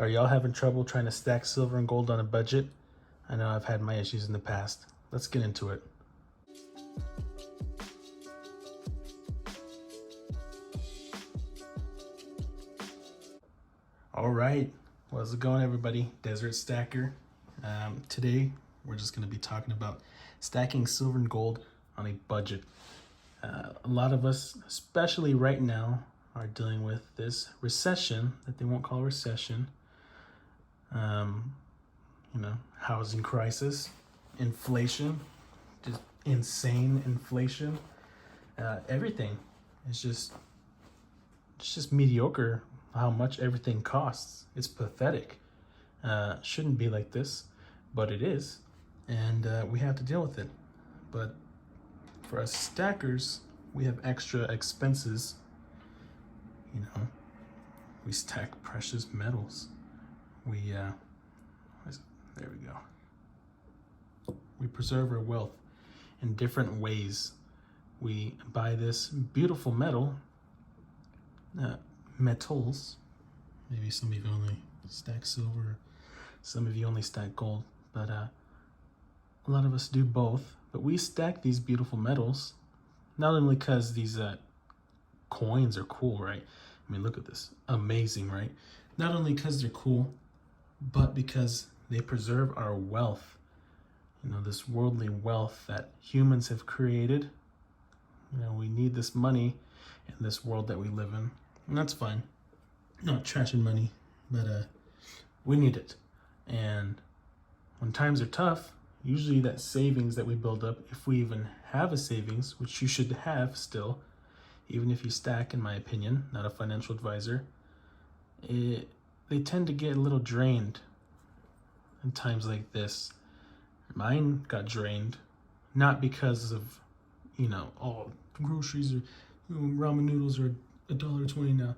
Are y'all having trouble trying to stack silver and gold on a budget? I know I've had my issues in the past. Let's get into it. All right, how's it going, everybody? Desert Stacker. Today, we're just going to be talking about stacking silver and gold on a budget. A lot of us, especially right now, are dealing with this recession that they won't call a recession. Housing crisis, inflation, just insane inflation. Everything is it's just mediocre how much everything costs. It's pathetic. Shouldn't be like this, but it is, and we have to deal with it. But for us stackers, we have extra expenses. We stack precious metals. There we go. We preserve our wealth in different ways. We buy this beautiful metals. Maybe some of you only stack silver, some of you only stack gold, but a lot of us do both. But we stack these beautiful metals, not only because these coins are cool, right? I mean, look at this, amazing, right? Not only because they're cool, but because they preserve our wealth. This worldly wealth that humans have created. We need this money in this world that we live in, and that's fine. Not trashing money, but we need it. And when times are tough, usually that savings that we build up, if we even have a savings, which you should have still, even if you stack, in my opinion, not a financial advisor, they tend to get a little drained in times like this. Mine got drained, not because of, groceries or ramen noodles are $1.20 now.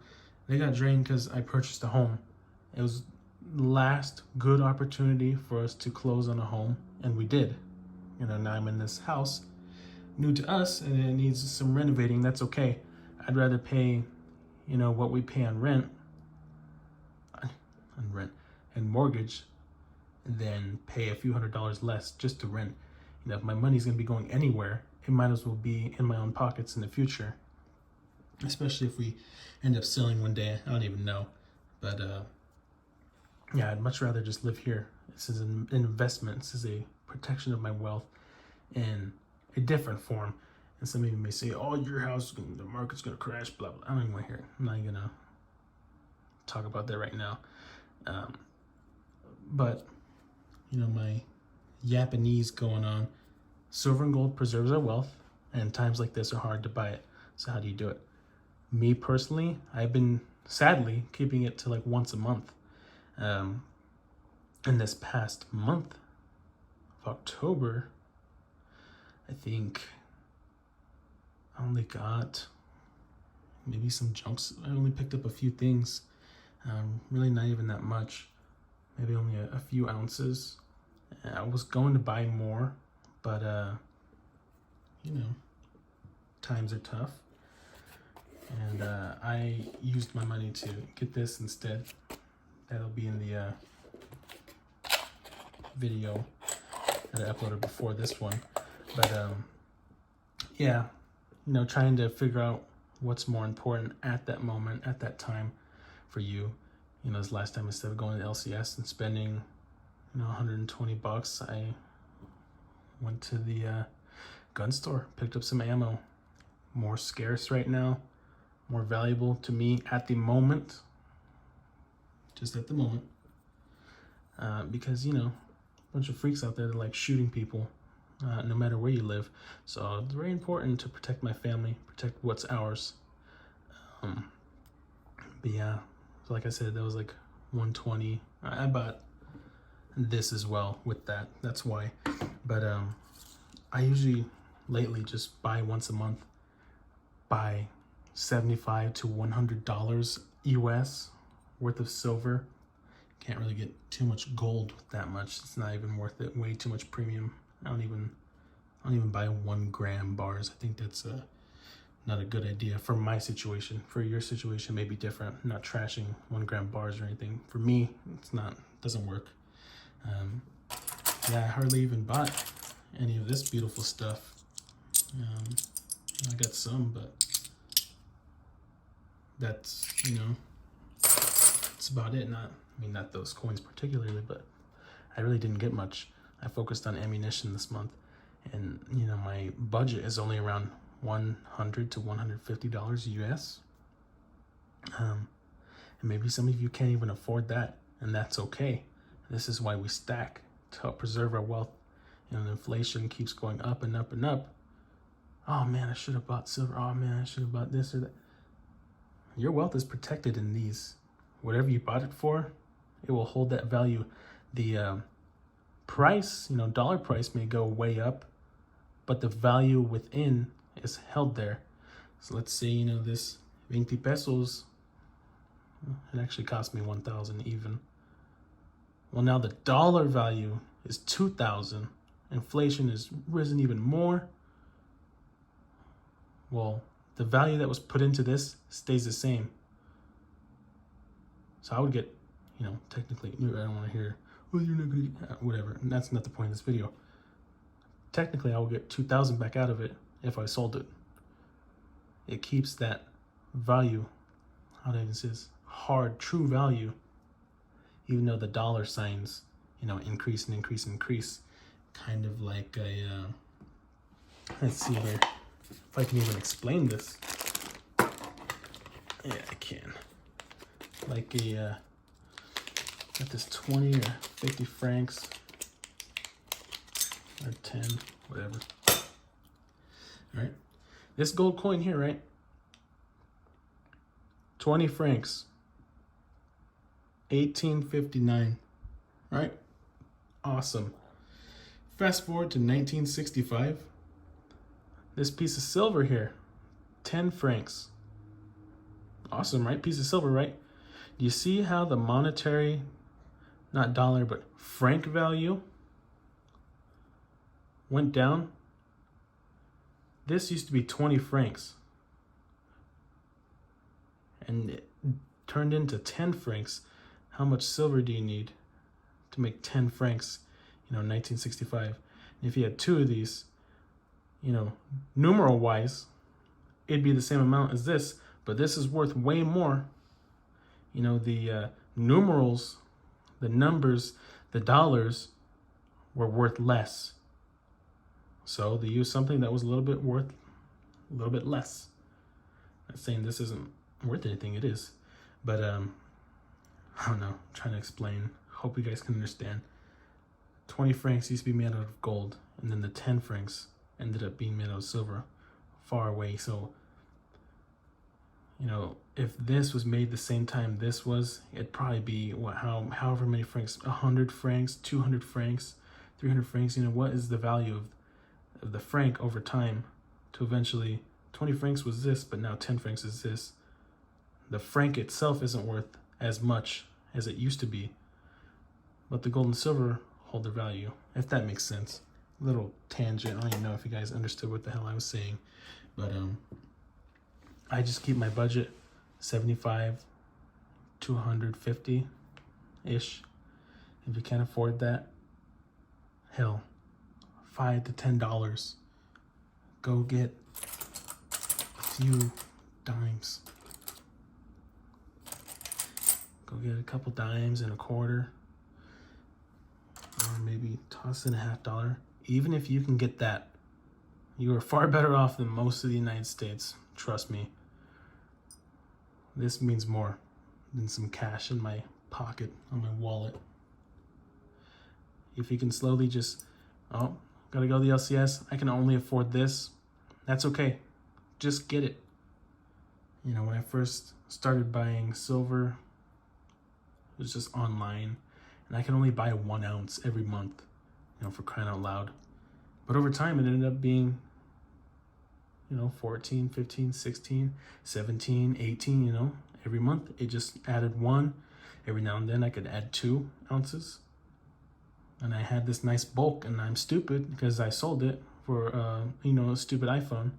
They got drained because I purchased a home. It was the last good opportunity for us to close on a home, and we did. Now I'm in this house, new to us, and it needs some renovating. That's okay. I'd rather pay, what we pay on rent and mortgage, than pay a few $100s less just to rent. If my money's gonna be going anywhere, it might as well be in my own pockets in the future. Especially if we end up selling one day, I don't even know. But I'd much rather just live here. This is an investment. This is a protection of my wealth in a different form. And some of you may say, "Oh, your house, the market's gonna crash." Blah blah. I don't even want to hear it. I'm not gonna talk about that right now. But my Japanese going on. Silver and gold preserves our wealth, and times like this are hard to buy it. So how do you do it? Me personally, I've been sadly keeping it to like once a month. In this past month of October, I think I only got maybe some junks. I only picked up a few things. Really not even that much. Maybe only a few ounces. I was going to buy more, but times are tough. And I used my money to get this instead. That'll be in the video that I uploaded before this one. But trying to figure out what's more important at that moment, at that time for you. This last time, instead of going to LCS and spending $120, I went to the gun store, picked up some ammo. More scarce right now, more valuable to me at the moment, just at the moment, because a bunch of freaks out there that like shooting people, no matter where you live. So it's very important to protect my family, protect what's ours. But yeah, so like I said, that was like $120. I bought this as well with that. That's why. But I usually lately just buy once a month, buy $75 to $100 US worth of silver. Can't really get too much gold with that much. It's not even worth it. Way too much premium. I don't even buy 1 gram bars. I think that's not a good idea for my situation. For your situation, may be different. I'm not trashing 1 gram bars or anything. For me, it's not, doesn't work. Yeah, I hardly even bought any of this beautiful stuff. I got some, but that's, you know, that's about it. Not those coins particularly, but I really didn't get much. I focused on ammunition this month, and you know, my budget is only around $100 to $150 US. And maybe some of you can't even afford that, and that's okay. This is why we stack, to help preserve our wealth. You know, inflation keeps going up and up and up. Oh man, I should have bought silver. Oh man, I should have bought this or that. Your wealth is protected in these. Whatever you bought it for, it will hold that value. The price, you know, dollar price may go way up, but the value within is held there. So let's say, you know, this 20 pesos, it actually cost me 1,000 even. Well, now the dollar value is 2,000. Inflation has risen even more. Well, the value that was put into this stays the same. So I would get, you know, technically, I don't want to hear, oh, you're not going to get, whatever. And that's not the point of this video. Technically, I will get 2,000 back out of it if I sold it. It keeps that value, how do I even say this, hard, true value, even though the dollar signs, you know, increase and increase and increase. Kind of like a, let's see here, if I can even explain this. Yeah, I can. Like a, got this 20 or 50 francs, or 10, whatever. All right, this gold coin here, right? 20 francs, 1859, right? Awesome. Fast forward to 1965. This piece of silver here, 10 francs. Awesome, right? Piece of silver, right? Do you see how the monetary, not dollar, but franc value went down? This used to be 20 francs. And it turned into 10 francs. How much silver do you need to make 10 francs, you know, 1965? And if you had 2 of these, you know, numeral wise, it'd be the same amount as this, but this is worth way more. You know, the numerals, the numbers, the dollars were worth less. So they used something that was a little bit worth a little bit less. Not saying this isn't worth anything, it is. But I don't know, I'm trying to explain. Hope you guys can understand. 20 francs used to be made out of gold, and then the 10 francs ended up being made out of silver, far away. So, you know, if this was made the same time this was, it'd probably be what, however many francs, 100 francs, 200 francs, 300 francs. You know, what is the value of the franc over time to eventually 20 francs was this, but now 10 francs is this. The franc itself isn't worth as much as it used to be, but the gold and silver hold their value, if that makes sense. Little tangent. I don't even know if you guys understood what the hell I was saying, but I just keep my budget 75 to 150 ish. If you can't afford that, hell, $5 to $10. Go get a few dimes. Go get a couple dimes and a quarter, or maybe toss in $50. Even if you can get that, you are far better off than most of the United States. Trust me. This means more than some cash in my pocket, on my wallet. If you can slowly just, oh, gotta go to the LCS, I can only afford this, that's okay. Just get it. You know, when I first started buying silver, it was just online, and I can only buy 1 ounce every month, you know, for crying out loud. But over time, it ended up being, you know, 14, 15, 16, 17, 18, you know, every month. It just added 1. Every now and then I could add 2 ounces. And I had this nice bulk, and I'm stupid because I sold it for, you know, a stupid iPhone.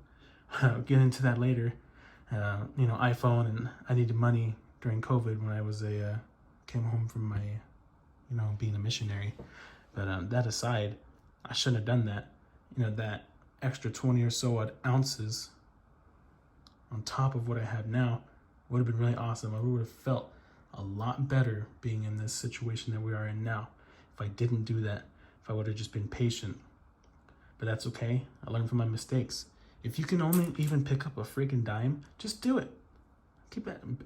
I'll get into that later. You know, iPhone, and I needed money during COVID when I was came home from my, you know, being a missionary. But that aside, I shouldn't have done that. You know, that extra 20 or so odd ounces on top of what I have now would have been really awesome. I would have felt a lot better being in this situation that we are in now if I didn't do that, if I would have just been patient. But that's okay. I learned from my mistakes. If you can only even pick up a freaking dime, just do it.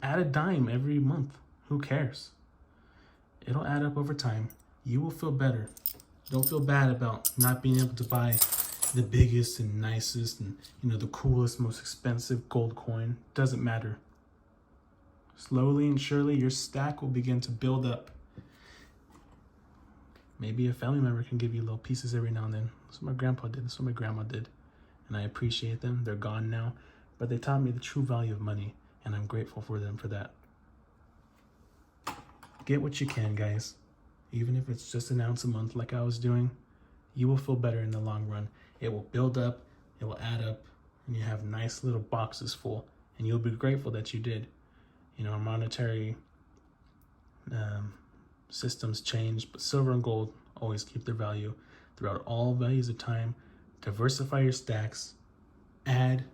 Add a dime every month. Who cares? It'll add up over time. You will feel better. Don't feel bad about not being able to buy the biggest and nicest and, you know, the coolest, most expensive gold coin. Doesn't matter. Slowly and surely, your stack will begin to build up. Maybe a family member can give you little pieces every now and then. That's what my grandpa did. That's what my grandma did. And I appreciate them. They're gone now. But they taught me the true value of money. And I'm grateful for them for that. Get what you can, guys. Even if it's just an ounce a month like I was doing, you will feel better in the long run. It will build up. It will add up. And you have nice little boxes full. And you'll be grateful that you did. You know, our monetary systems change, but silver and gold always keep their value throughout all values of time. Diversify your stacks. Add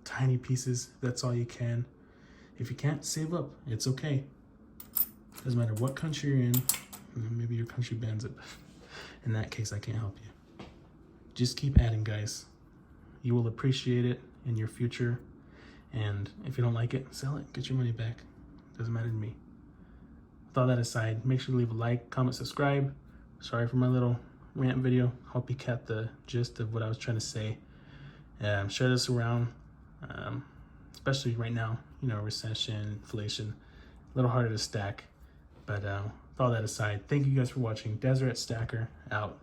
tiny pieces. That's all you can. If you can't save up, it's okay. Doesn't matter what country you're in. Maybe your country bans it. In that case, I can't help you. Just keep adding, guys. You will appreciate it in your future. And if you don't like it, sell it. Get your money back. Doesn't matter to me. With all that aside, make sure to leave a like, comment, subscribe. Sorry for my little rant video. Hope you caught the gist of what I was trying to say. Share this around, especially right now. You know, recession, inflation, a little harder to stack. But with all that aside, thank you guys for watching. Deseret Stacker out.